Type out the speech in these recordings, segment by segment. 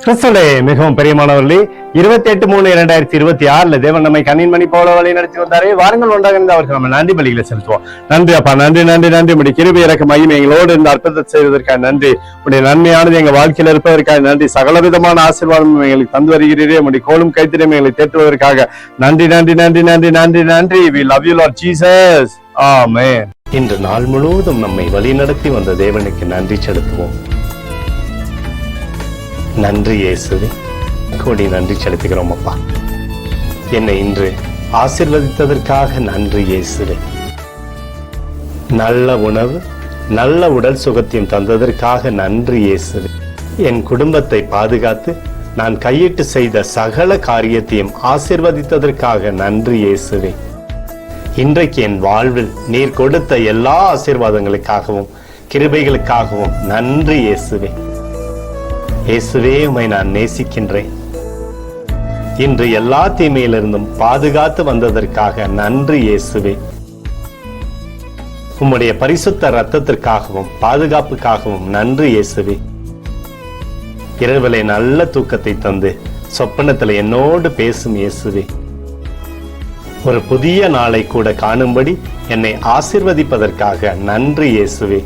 கிறிஸ்துவிலே மிகவும் பெரியமானவர்களே, 28/3/2026 தேவன் நம்மை கண்ணின் மணி போல வழி நடத்தி வந்தாரே. வாருங்கள் ஒன்றாக இருந்து அவருக்கு நம்ம நன்றி பலிகளை செலுத்துவோம். நன்றி அப்பா, நன்றி நன்றி நன்றி. உடைய கிருபை இறக்க மகிமை எங்களோடு இந்த அற்புதத்தை செய்வதற்காக நன்றி. உடைய நன்மையானது எங்க வாழ்க்கையில் இருப்பதற்காக நன்றி. சகல விதமான ஆசீர்வாதம் எங்களுக்கு தந்து வருகிறீரே. உடைய கோலும் கைத்திரையும் எங்களை தேற்றுவதற்காக நன்றி நன்றி நன்றி நன்றி நன்றி நன்றி. We love you Lord Jesus. ஆமென். இன்று நாள் முழுவதும் நம்மை வழி நடத்தி வந்த தேவனுக்கு நன்றி செலுத்துவோம். நன்றி இயேசுவே, கோடி நன்றி செலுத்துகிறோம் அப்பா. என்னை இன்று ஆசீர்வதித்ததற்காக நன்றி இயேசுவே. நல்ல உணவு, நல்ல உடல் சுகத்தையும் தந்ததற்காக நன்றி இயேசுவே. என் குடும்பத்தை பாதுகாத்து நான் கையிட்டு செய்த சகல காரியத்தையும் ஆசீர்வதித்ததற்காக நன்றி இயேசுவே. இன்றைக்கு என் வாழ்வில் நீர் கொடுத்த எல்லா ஆசீர்வாதங்களுக்காகவும் கிருபைகளுக்காகவும் நன்றி இயேசுவே. இயேசுவே, உம்மை நான் நேசிக்கின்றேன். இன்று எல்லா தீமையிலிருந்தும் பாதுகாத்து வந்ததற்காக நன்றி இயேசுவே. உம்முடைய பரிசுத்த இரத்தத்திற்காகவும் பாதுகாப்புக்காகவும் நன்றி இயேசுவே. இரவிலே நல்ல தூக்கத்தை தந்து சொப்பனத்தில் என்னோடு பேசும் இயேசுவே. ஒரு புதிய நாளை கூட காணும்படி என்னை ஆசீர்வதிப்பதற்காக நன்றி இயேசுவே.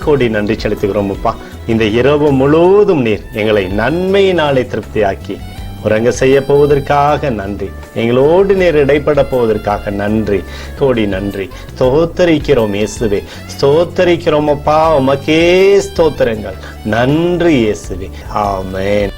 கோடி நன்றி செலுத்துகிறோம் அப்பா. இந்த இரவு முழுவதும் நீர் எங்களை நன்மையினாலே திருப்தியாக்கி உறங்க செய்ய போவதற்காக நன்றி. எங்களோடு நீர் இடைப்பட போவதற்காக நன்றி, கோடி நன்றி. ஸ்தோத்தரிக்கிறோம் இயேசுவே, ஸ்தோத்தரிக்கிறோம் அப்பா. உமக்கே ஸ்தோத்திரங்கள். நன்றி இயேசுவே. ஆமென்.